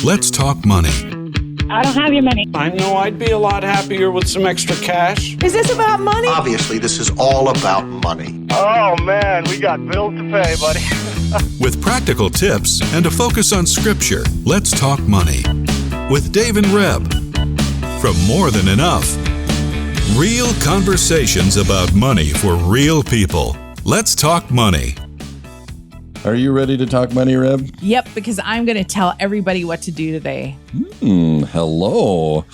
Let's talk money. I don't have your money. I know I'd be a lot happier with some extra cash. Is this about money? Obviously, this is all about money. Oh, man, we got bills to pay, buddy. With practical tips and a focus on scripture, let's talk money. With Dave and Reb. From More Than Enough. Real conversations about money for real people. Let's talk money. Are you ready to talk money, Reb? Yep, because I'm going to tell everybody what to do today. Hello.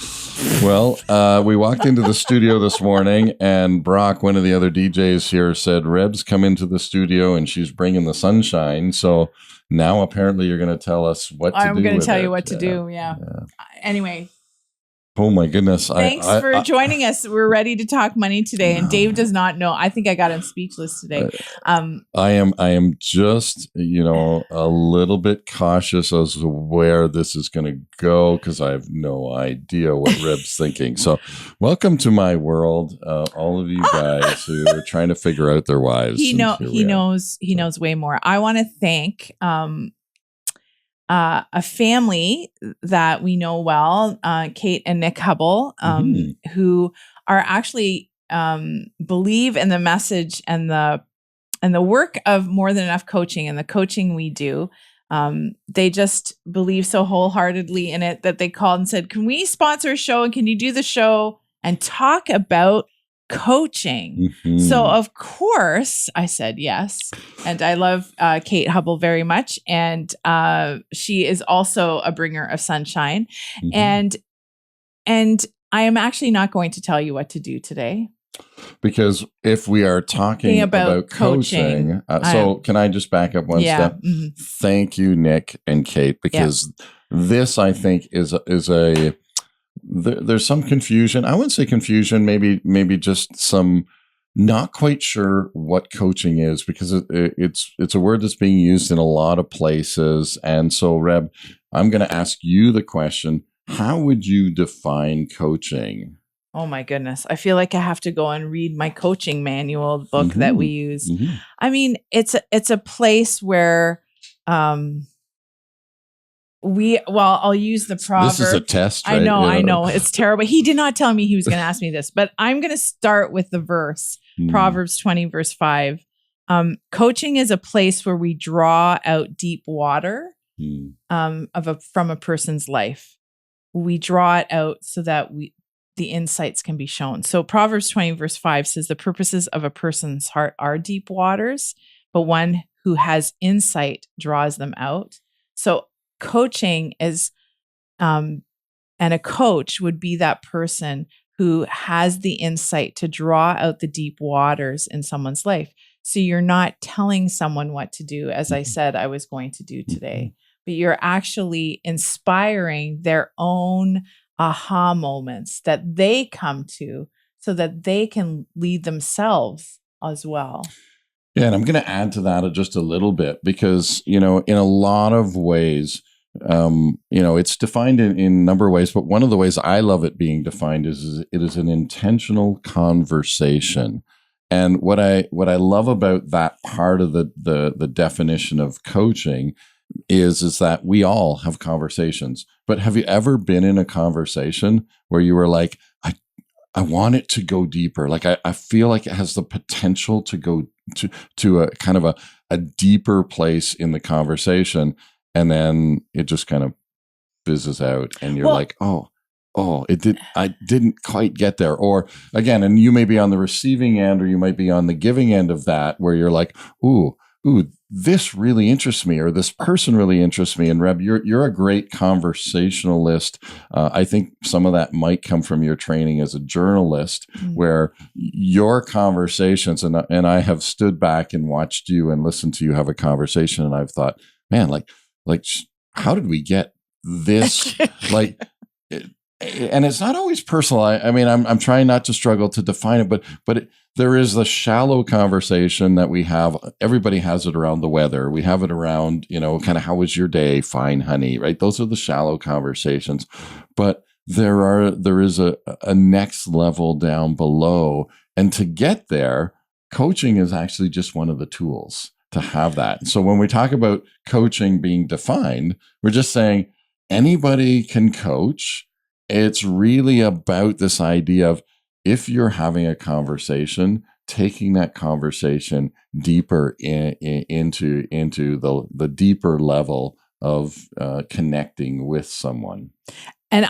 Well, we walked into the studio this morning, and Brock, one of the other DJs here, said, Reb's come into the studio and she's bringing the sunshine. So now apparently you're going to tell us what to do. I'm going to tell you what to Yeah. do. Yeah. Anyway. Oh, my goodness. Thanks for joining us. We're ready to talk money today. And Dave does not know. I think I got him speechless today. I am just, a little bit cautious as to where this is going to go because I have no idea what Reb's thinking. So welcome to my world, all of you guys who are trying to figure out their wives. He knows way more. I want to thank a family that we know well, Kate and Nick Hubble, who are actually believe in the message and the work of More Than Enough coaching and the coaching we do. They just believe so wholeheartedly in it that they called and said, "Can we sponsor a show? And can you do the show and talk about coaching?" So of course I said yes. And I love Kate Hubble very much. And she is also a bringer of sunshine. And I am actually not going to tell you what to do today. Because if we are talking about coaching, so can I just back up one step? Thank you, Nick and Kate, because this, I think, is a there's some confusion. I wouldn't say confusion, maybe just some not quite sure what coaching is, because it's a word that's being used in a lot of places. And so, Reb, I'm going to ask you the question, how would you define coaching? Oh my goodness. I feel like I have to go and read my coaching manual book that we use. I mean, it's a place where I'll use the proverb. This is a test, right? I know. It's terrible. He did not tell me he was going to ask me this, but I'm going to start with the verse, Proverbs 20, verse 5. Coaching is a place where we draw out deep water from a person's life. We draw it out so that the insights can be shown. So Proverbs 20, verse 5 says, the purposes of a person's heart are deep waters, but one who has insight draws them out. So coaching is, and a coach would be that person who has the insight to draw out the deep waters in someone's life. So you're not telling someone what to do, as I said I was going to do today, but you're actually inspiring their own aha moments that they come to so that they can lead themselves as well. Yeah, and I'm going to add to that just a little bit because, in a lot of ways, it's defined in a number of ways, but one of the ways I love it being defined is it is an intentional conversation. And what I love about that part of the definition of coaching is that we all have conversations. But have you ever been in a conversation where you were like, I want it to go deeper. Like I feel like it has the potential to go to a kind of a deeper place in the conversation. And then it just kind of fizzes out and you're like, I didn't quite get there. Or again, and you may be on the receiving end or you might be on the giving end of that where you're like, ooh, this really interests me, or this person really interests me. And Reb, you're a great conversationalist. I think some of that might come from your training as a journalist, where your conversations, and I have stood back and watched you and listened to you have a conversation, and I've thought, man, like, how did we get this? And it's not always personal. I mean, I'm trying not to struggle to define it, but there is the shallow conversation that we have. Everybody has it around the weather. We have it around, kind of how was your day? Fine, honey, right? Those are the shallow conversations. But there is a next level down below. And to get there, coaching is actually just one of the tools to have that. So when we talk about coaching being defined, we're just saying, anybody can coach. It's really about this idea of, if you're having a conversation, taking that conversation deeper into the deeper level of connecting with someone. And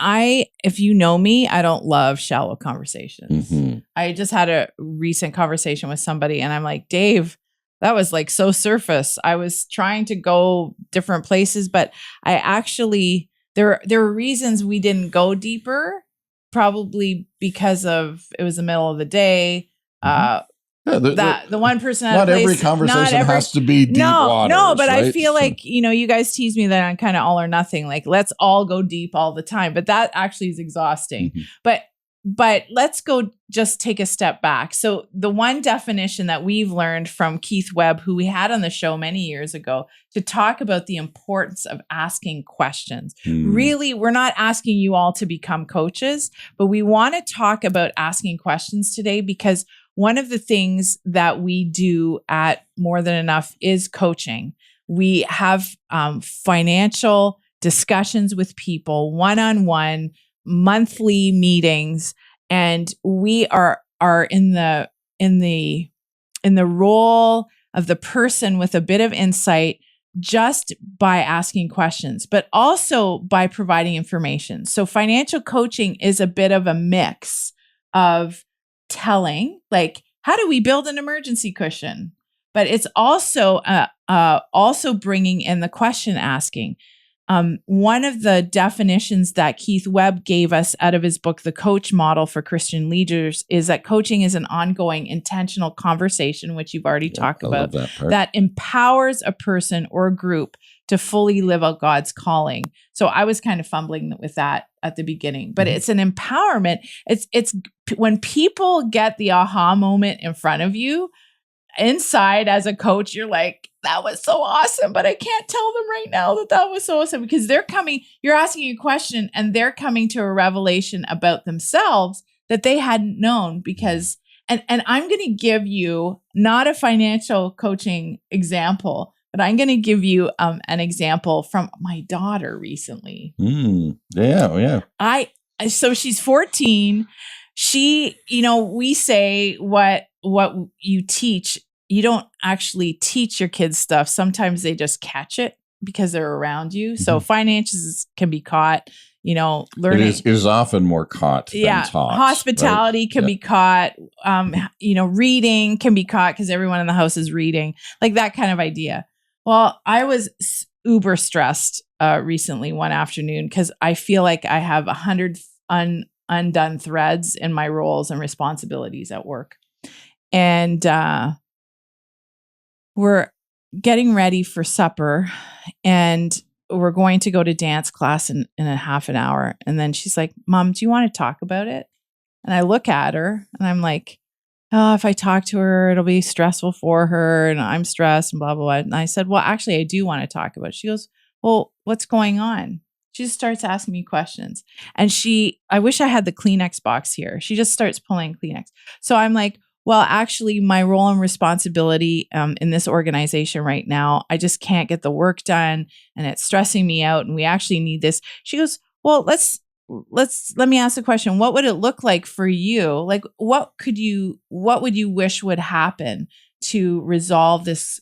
if you know me, I don't love shallow conversations. Mm-hmm. I just had a recent conversation with somebody and I'm like, Dave, that was like so surface. I was trying to go different places, but I actually, there were reasons we didn't go deeper, probably because it was the middle of the day. The one person had not a place, every conversation has to be deep waters. No, but right? I feel like, you guys tease me that I'm kind of all or nothing. Like, let's all go deep all the time. But that actually is exhausting. Mm-hmm. But let's go just take a step back. So the one definition that we've learned from Keith Webb, who we had on the show many years ago, to talk about the importance of asking questions. Really, we're not asking you all to become coaches, but we want to talk about asking questions today, because one of the things that we do at More Than Enough is coaching. We have financial discussions with people, one-on-one, monthly meetings, and we are in the role of the person with a bit of insight, just by asking questions, but also by providing information. So financial coaching is a bit of a mix of telling, like, how do we build an emergency cushion? But it's also bringing in the question asking. One of the definitions that Keith Webb gave us out of his book, The Coach Model for Christian Leaders, is that coaching is an ongoing intentional conversation, which you've already talked about, that empowers a person or a group to fully live out God's calling. So I was kind of fumbling with that at the beginning, but it's an empowerment. It's when people get the aha moment in front of you, inside as a coach, you're like, that was so awesome, but I can't tell them right now that was so awesome, because you're asking a question and they're coming to a revelation about themselves that they hadn't known. Because, and I'm going to give you not a financial coaching example, but I'm going to give you an example from my daughter recently. Yeah. So she's 14. She, we say what you teach, you don't actually teach your kids stuff. Sometimes they just catch it because they're around you. So finances can be caught, learning. It is often more caught than taught. Hospitality can be caught. Reading can be caught because everyone in the house is reading, like that kind of idea. Well, I was uber stressed recently one afternoon because I feel like I have 100 undone threads in my roles and responsibilities at work. And we're getting ready for supper, and we're going to go to dance class in a half an hour. And then she's like, Mom, do you want to talk about it? And I look at her and I'm like, oh, if I talk to her, it'll be stressful for her. And I'm stressed and blah, blah, blah. And I said, well, actually, I do want to talk about it. She goes, well, what's going on? She just starts asking me questions. And I wish I had the Kleenex box here. She just starts pulling Kleenex. So I'm like, well, actually, my role and responsibility in this organization right now, I just can't get the work done and it's stressing me out. And we actually need this. She goes, well, let me ask a question. What would it look like for you? Like, what would you wish would happen to resolve this,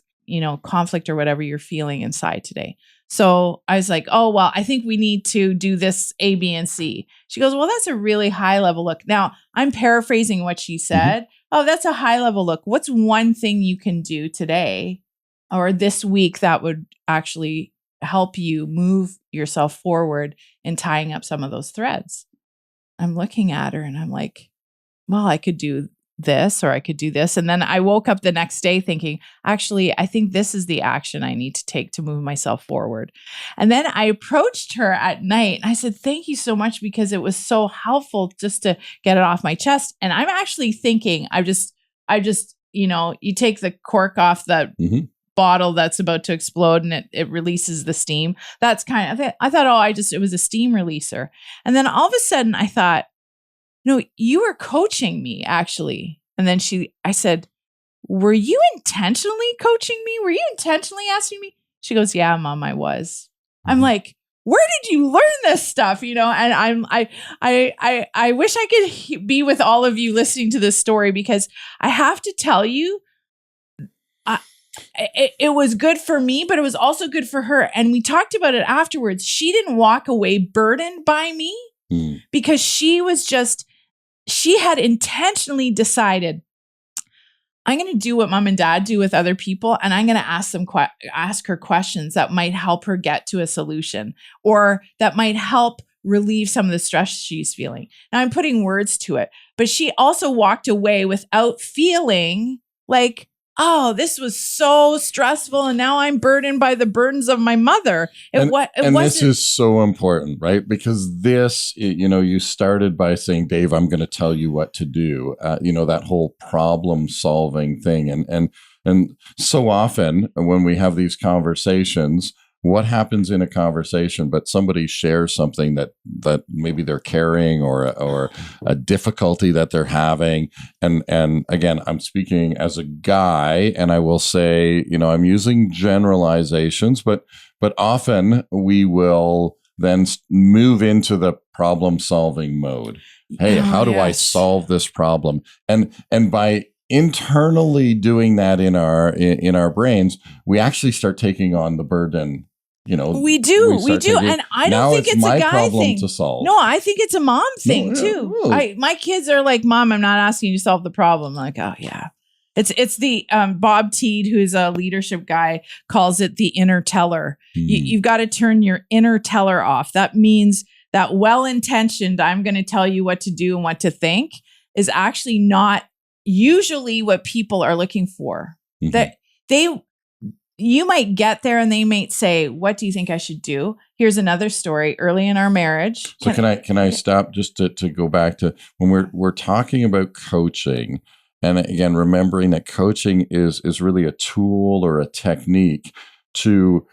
conflict or whatever you're feeling inside today? So I was like, oh, well, I think we need to do this A, B, and C. She goes, well, that's a really high level look. Now I'm paraphrasing what she said. Oh, that's a high level look. What's one thing you can do today or this week that would actually help you move yourself forward in tying up some of those threads? I'm looking at her and I'm like, well, I could do this or I could do this. And then I woke up the next day thinking, actually, I think this is the action I need to take to move myself forward. And then I approached her at night and I said, thank you so much, because it was so helpful just to get it off my chest. And I'm actually thinking, I just, you take the cork off the bottle that's about to explode and it releases the steam. That's kind of, I thought, it was a steam releaser. And then all of a sudden I thought, no, you were coaching me actually. And then I said, were you intentionally coaching me? Were you intentionally asking me? She goes, yeah, Mom, I was. I'm like, where did you learn this stuff? And I wish I could be with all of you listening to this story, because I have to tell you, it was good for me, but it was also good for her. And we talked about it afterwards. She didn't walk away burdened by me because she had intentionally decided, I'm going to do what mom and dad do with other people, and I'm going to ask her questions that might help her get to a solution, or that might help relieve some of the stress she's feeling. Now I'm putting words to it, but she also walked away without feeling like, oh, this was so stressful, and now I'm burdened by the burdens of my mother. This is so important, right? Because this, you started by saying, Dave, I'm going to tell you what to do. That whole problem solving thing. And so often when we have these conversations, what happens in a conversation, but somebody shares something that maybe they're carrying, or a difficulty that they're having. And again, I'm speaking as a guy, and I will say, I'm using generalizations, but often we will then move into the problem solving mode. Hey, how do I solve this problem? And by internally doing that in our brains, we actually start taking on the burden. We do. And I don't think it's a guy thing to solve. No, I think it's a mom thing too. Really. My kids are like, Mom, I'm not asking you to solve the problem. I'm like, oh yeah. It's the Bob Teed, who's a leadership guy, calls it the inner teller. You've got to turn your inner teller off. That means that well-intentioned, I'm going to tell you what to do and what to think, is actually not usually what people are looking for. That you might get there and they might say, what do you think I should do? Here's another story early in our marriage. So can I stop just to go back to when we're talking about coaching, and again, remembering that coaching is really a tool or a technique to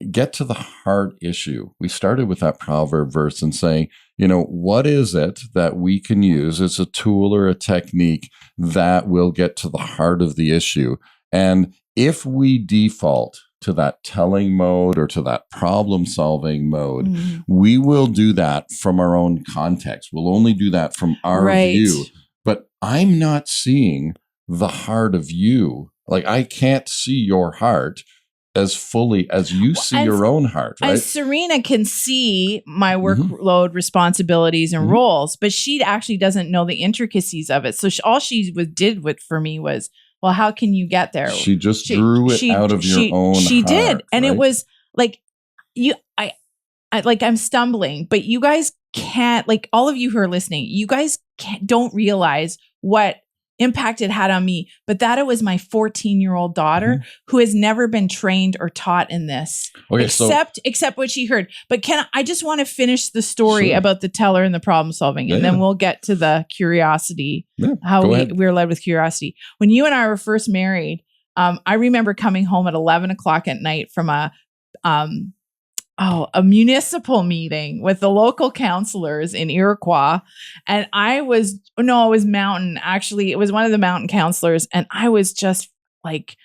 get to the heart issue. We started with that proverb verse and saying, what is it that we can use as a tool or a technique that will get to the heart of the issue? And if we default to that telling mode or to that problem solving mode, we will do that from our own context. We'll only do that from our view. But I'm not seeing the heart of you. Like, I can't see your heart as fully as you see your own heart, right? And Serena can see my workload, responsibilities, and roles, but she actually doesn't know the intricacies of it. So all she did for me was, well, how can you get there? She just drew it out of your own heart. She did. And it was like, I'm stumbling, but you guys can't, like, all of you who are listening, you guys don't realize what impact it had on me, but that it was my 14-year-old daughter who has never been trained or taught in this, except what she heard. But I just want to finish the story about the teller and the problem solving, and then we'll get to the curiosity, how we were led with curiosity. When you and I were first married, I remember coming home at 11 o'clock at night from a municipal meeting with the local councilors in Iroquois. And it was Mountain. Actually, it was one of the Mountain councilors. And I was just like,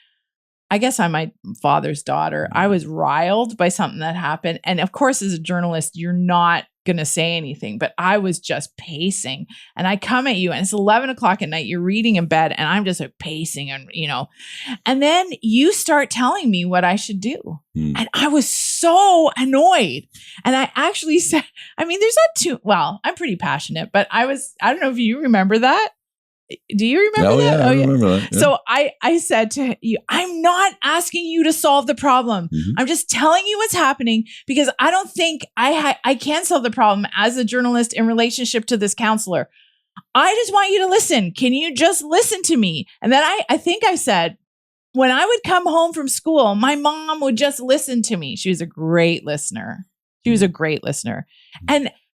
I guess I'm my father's daughter. I was riled by something that happened. And of course, as a journalist, you're not going to say anything, but I was just pacing. And I come at you and it's 11 o'clock at night. You're reading in bed and I'm just like pacing and then you start telling me what I should do. And I was so annoyed. And I actually said, I'm pretty passionate, but I don't know if you remember that. Do you remember that? I remember that. Yeah. So I said to you, I'm not asking you to solve the problem. I'm just telling you what's happening because I don't think I can solve the problem as a journalist in relationship to this counselor. I just want you to listen. Can you just listen to me? And then I think I said, when I would come home from school, my mom would just listen to me. She was a great listener.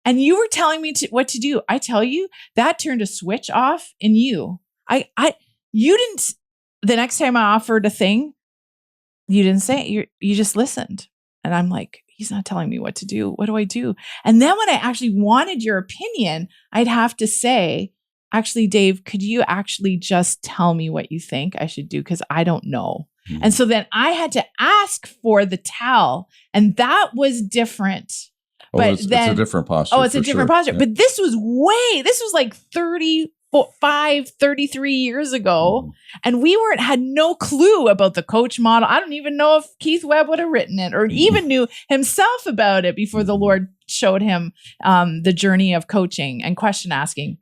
And you were telling me what to do. I tell you, that turned a switch off in you. You didn't, the next time I offered a thing, you didn't say it. You just listened. And I'm like, he's not telling me what to do. What do I do? And then when I actually wanted your opinion, I'd have to say, actually, Dave, could you actually just tell me what you think I should do? Because I don't know. And so then I had to ask for the towel, and that was different. But it's a different posture. It's a different posture. Yeah. But this was like 33 years ago. And we had no clue about the coach model. I don't even know if Keith Webb would have written it or even knew himself about it before the Lord showed him the journey of coaching and question asking.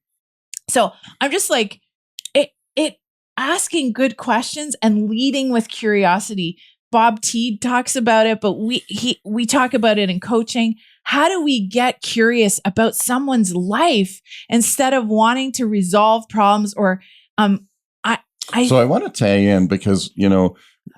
So I'm just like, it asking good questions and leading with curiosity. Bob Teed talks about it, but we talk about it in coaching. How do we get curious about someone's life instead of wanting to resolve problems? Or So I want to tag in because,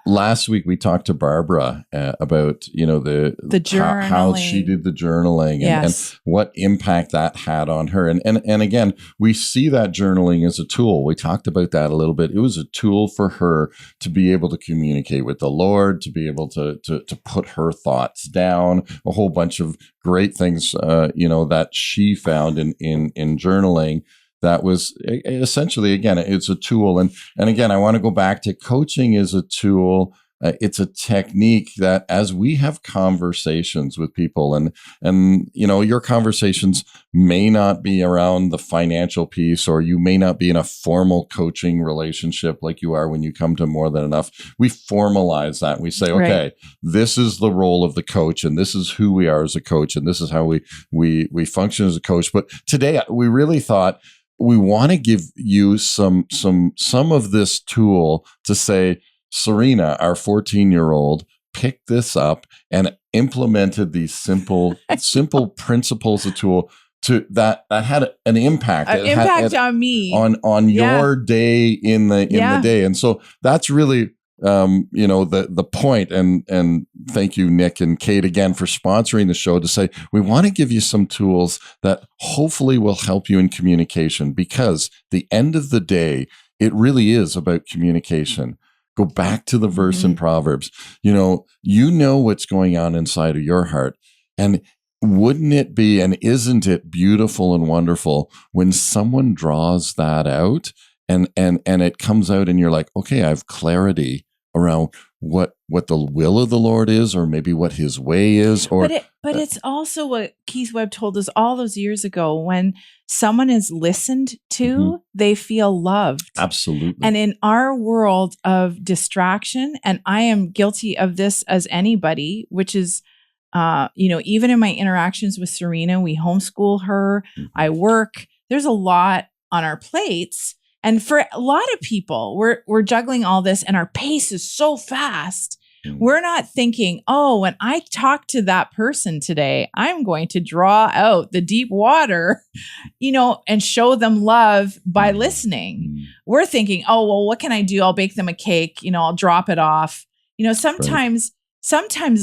last week we talked to Barbara about, the journaling. How she did the journaling and what impact that had on her. And again, we see that journaling as a tool. We talked about that a little bit. It was a tool for her to be able to communicate with the Lord, to be able to put her thoughts down, a whole bunch of great things, that she found in journaling. That was essentially, again, it's a tool. And again, I want to go back to coaching is a tool. It's a technique that as we have conversations with people and your conversations may not be around the financial piece, or you may not be in a formal coaching relationship like you are when you come to More Than Enough. We formalize that. We say, okay, this is the role of the coach, and this is who we are as a coach, and this is how we function as a coach. But today we really thought, we want to give you some of this tool to say, Serena, our 14-year-old, picked this up and implemented these simple principles of tool that had an impact. On me. On your day in the day. And so that's really the point. And thank you, Nick and Kate, again for sponsoring the show, to say we want to give you some tools that hopefully will help you in communication, because the end of the day, it really is about communication. Go back to the verse in Proverbs. You know what's going on inside of your heart. And wouldn't it be, and isn't it beautiful and wonderful when someone draws that out and it comes out and you're like, okay, I have clarity around what the will of the Lord is, or maybe what his way is. But it's also what Keith Webb told us all those years ago. When someone is listened to, they feel loved. Absolutely. And in our world of distraction, and I am guilty of this as anybody, which is, even in my interactions with Serena, we homeschool her, I work, there's a lot on our plates. And for a lot of people, we're juggling all this, and our pace is so fast. We're not thinking, when I talk to that person today, I'm going to draw out the deep water, and show them love by listening. We're thinking, what can I do? I'll bake them a cake, I'll drop it off. Sometimes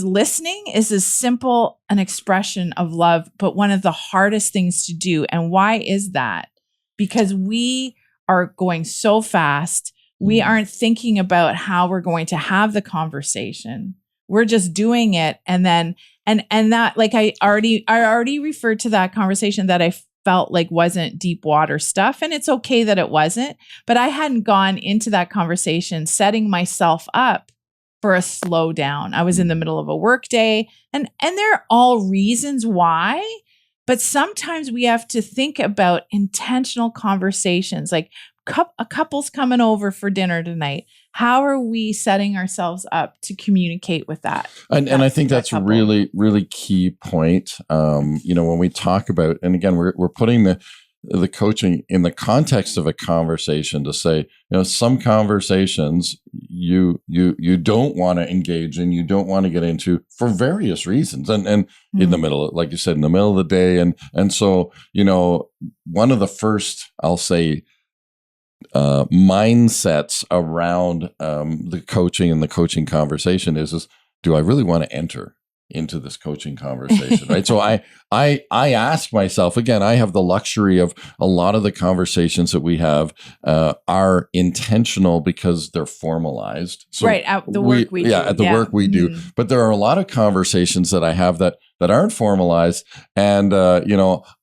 listening is as simple an expression of love, but one of the hardest things to do. And why is that? Because we are going so fast. We aren't thinking about how we're going to have the conversation. We're just doing it. And then, and that, like I already referred to that conversation that I felt like wasn't deep water stuff. And it's okay that it wasn't, but I hadn't gone into that conversation setting myself up for a slowdown. I was in the middle of a work day, and there are all reasons why. But sometimes we have to think about intentional conversations, like a couple's coming over for dinner tonight. How are we setting ourselves up to communicate with that? And I think that's a really, really key point. When we talk about, and again, we're putting the coaching in the context of a conversation to say, some conversations you don't want to engage in, you don't want to get into for various reasons. And in the middle, like you said, in the middle of the day. And so, one of the first, I'll say, mindsets around the coaching and the coaching conversation is do I really want to enter into this coaching conversation, right? So I ask myself, again, I have the luxury of a lot of the conversations that we have are intentional because they're formalized. So right, at the work we do. Yeah, at the work we do. But there are a lot of conversations that I have that that aren't formalized. And,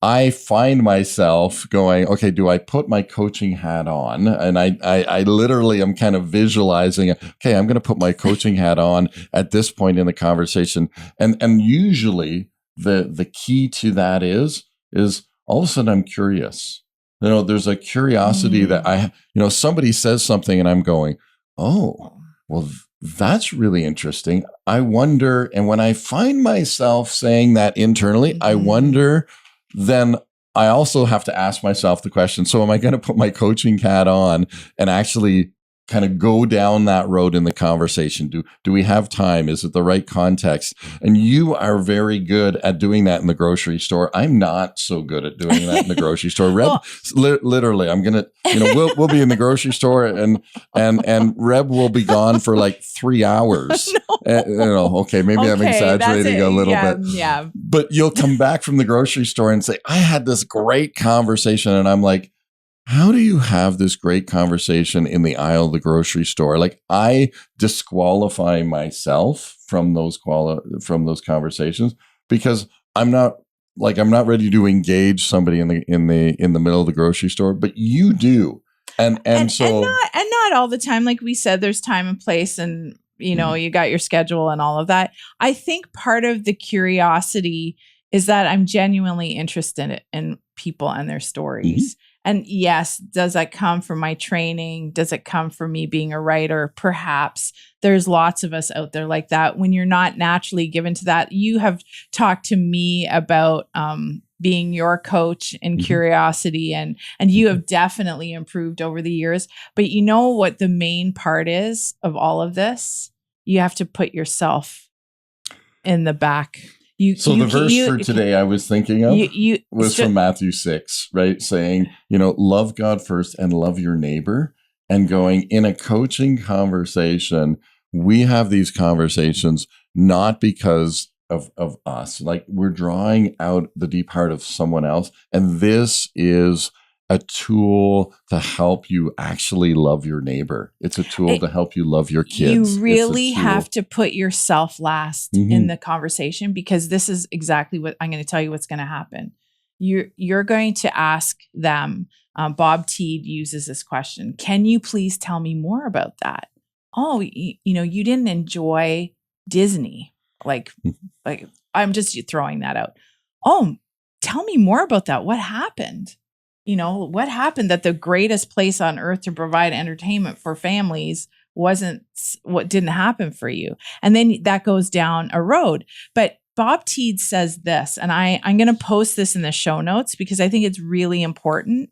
I find myself going, okay, do I put my coaching hat on? And I literally am kind of visualizing, okay, I'm going to put my coaching hat on at this point in the conversation. And usually the key to that is all of a sudden I'm curious. There's a curiosity that somebody says something and I'm going, oh, well, that's really interesting. I wonder. And when I find myself saying that internally, I wonder, then I also have to ask myself the question, so am I going to put my coaching hat on and actually kind of go down that road in the conversation? Do we have time? Is it the right context? And you are very good at doing that in the grocery store. I'm not so good at doing that in the grocery store. Reb, literally, I'm gonna, we'll be in the grocery store and Reb will be gone for like 3 hours. Okay, maybe I'm exaggerating a little bit. Yeah. But you'll come back from the grocery store and say, I had this great conversation, and I'm like, how do you have this great conversation in the aisle of the grocery store? Like, I disqualify myself from those conversations because I'm not ready to engage somebody in the middle of the grocery store, but you do. And not all the time. Like we said, there's time and place, and you got your schedule and all of that. I think part of the curiosity is that I'm genuinely interested in people and their stories. And yes, does that come from my training? Does it come from me being a writer? Perhaps. There's lots of us out there like that. When you're not naturally given to that, you have talked to me about being your coach in curiosity, and you have definitely improved over the years. But you know what the main part is of all of this? You have to put yourself in the back. The verse for today I was thinking of was from Matthew 6, right? Saying, love God first and love your neighbor. And going, in a coaching conversation, we have these conversations not because of us. Like, we're drawing out the deep heart of someone else. And this is a tool to help you actually love your neighbor. It's a tool to help you love your kids. You really have to put yourself last in the conversation, because this is exactly what I'm going to tell you what's going to happen. You're going to ask them. Bob Teed uses this question. Can you please tell me more about that? Oh, you didn't enjoy Disney. Like I'm just throwing that out. Oh, tell me more about that. What happened? What happened that the greatest place on earth to provide entertainment for families wasn't what didn't happen for you? And then that goes down a road. But Bob Teed says this, and I'm going to post this in the show notes because I think it's really important.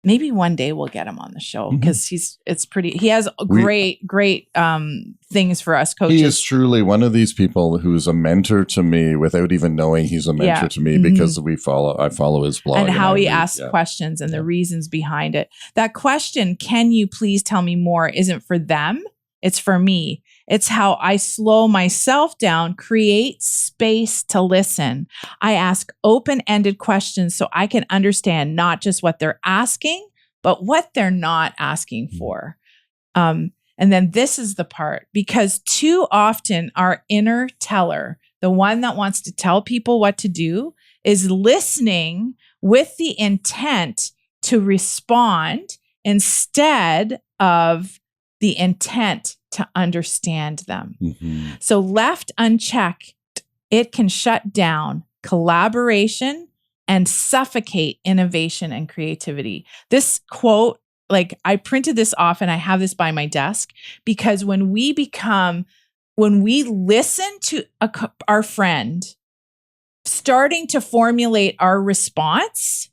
Maybe one day we'll get him on the show because he has great things for us coaches. He is truly one of these people who's a mentor to me without even knowing he's a mentor to me, because I follow his blog. And how he asks questions and the reasons behind it. That question, can you please tell me more, isn't for them. It's for me. It's how I slow myself down, create space to listen. I ask open-ended questions so I can understand not just what they're asking, but what they're not asking for. And then this is the part, because too often our inner teller, the one that wants to tell people what to do, is listening with the intent to respond instead of the intent to understand them. So left unchecked, it can shut down collaboration and suffocate innovation and creativity. This quote, like, I printed this off and I have this by my desk, because when we listen to our friend starting to formulate our response,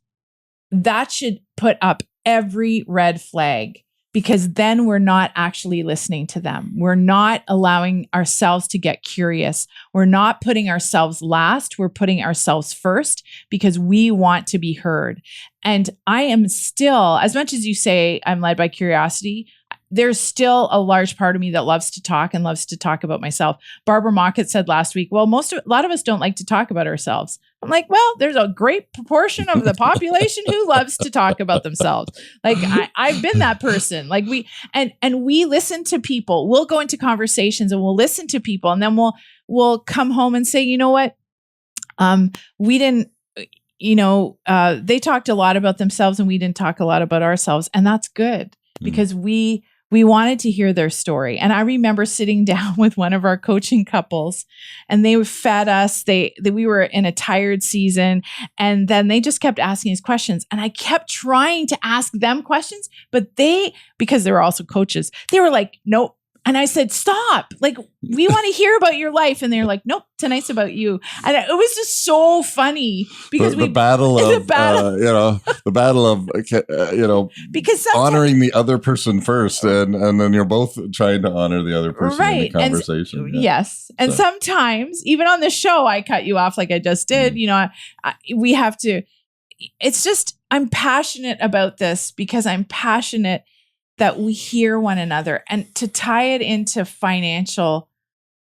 that should put up every red flag, because then we're not actually listening to them. We're not allowing ourselves to get curious. We're not putting ourselves last. We're putting ourselves first because we want to be heard. And I am still, as much as you say I'm led by curiosity, there's still a large part of me that loves to talk and loves to talk about myself. Barbara Mockett said last week, well, a lot of us don't like to talk about ourselves. I'm like, well, there's a great proportion of the population who loves to talk about themselves. Like I've been that person. Like we listen to people. We'll go into conversations and we'll listen to people, and then we'll come home and say, you know what? We didn't, they talked a lot about themselves and we didn't talk a lot about ourselves. And that's good because we wanted to hear their story. And I remember sitting down with one of our coaching couples and they fed us. We were in a tired season and then they just kept asking us questions. And I kept trying to ask them questions, but because they were also coaches, they were like, nope. And I said, stop. Like, we want to hear about your life. And they're like, nope, tonight's about you. And it was just so funny because the battle of because honoring the other person first. And then you're both trying to honor the other person in the conversation. Yes. And sometimes even on the show, I cut you off like I just did. We have to, it's just, I'm passionate about this because I'm passionate that we hear one another. And to tie it into financial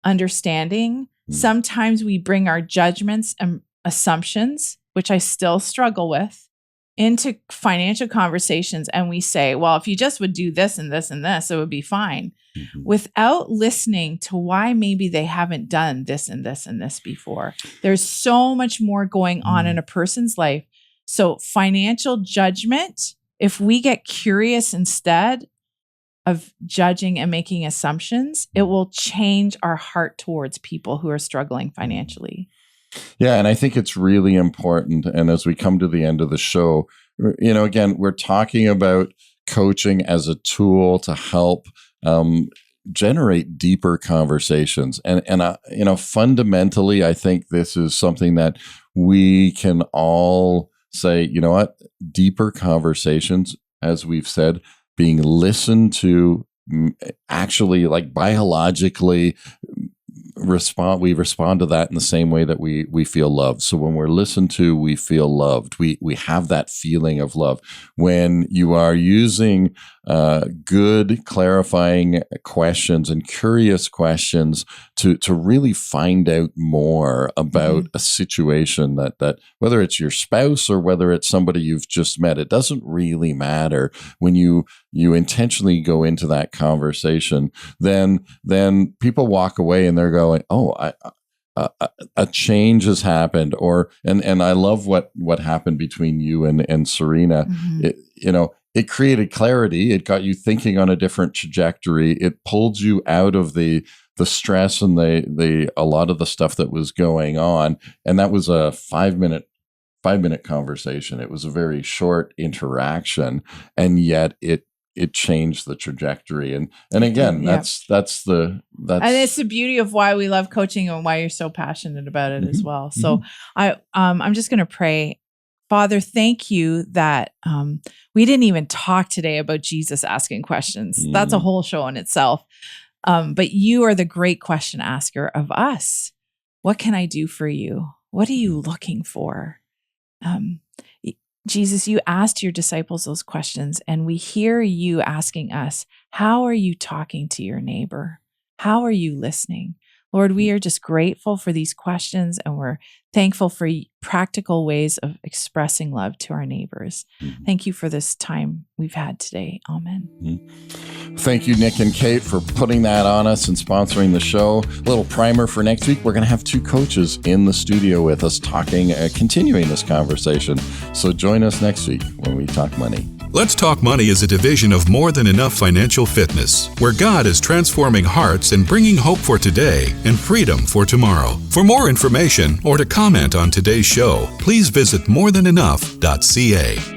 understanding, sometimes we bring our judgments and assumptions, which I still struggle with, into financial conversations. And we say, well, if you just would do this and this and this, it would be fine. Without listening to why maybe they haven't done this and this and this before. There's so much more going on in a person's life. So financial judgment, if we get curious instead of judging and making assumptions, it will change our heart towards people who are struggling financially. Yeah. And I think it's really important. And as we come to the end of the show, again, we're talking about coaching as a tool to help generate deeper conversations. And fundamentally, I think this is something that we can all say, you know what, deeper conversations, as we've said, being listened to, actually, like biologically we respond to that in the same way that we feel loved. So when we're listened to, we feel loved. We have that feeling of love. When you are using good clarifying questions and curious questions to really find out more about a situation that whether it's your spouse or whether it's somebody you've just met, it doesn't really matter. When you intentionally go into that conversation, then people walk away and they're going, oh, a change has happened, and I love what happened between you and Serena. It created clarity. It got you thinking on a different trajectory. It pulled you out of the stress and a lot of the stuff that was going on. And that was a 5-minute conversation. It was a very short interaction, and yet it changed the trajectory. And again, that's and it's the beauty of why we love coaching and why you're so passionate about it as well. So I'm just going to pray. Father, thank you that we didn't even talk today about Jesus asking questions. That's a whole show in itself. But you are the great question asker of us. What can I do for you? What are you looking for? Jesus, you asked your disciples those questions, and we hear you asking us, how are you talking to your neighbor? How are you listening? Lord, we are just grateful for these questions, and we're thankful for practical ways of expressing love to our neighbors. Thank you for this time we've had today. Amen. Thank you, Nick and Kate, for putting that on us and sponsoring the show. A little primer for next week. We're going to have 2 coaches in the studio with us talking, continuing this conversation. So join us next week when we talk money. Let's Talk Money is a division of More Than Enough Financial Fitness, where God is transforming hearts and bringing hope for today and freedom for tomorrow. For more information or to comment on today's show, please visit morethanenough.ca.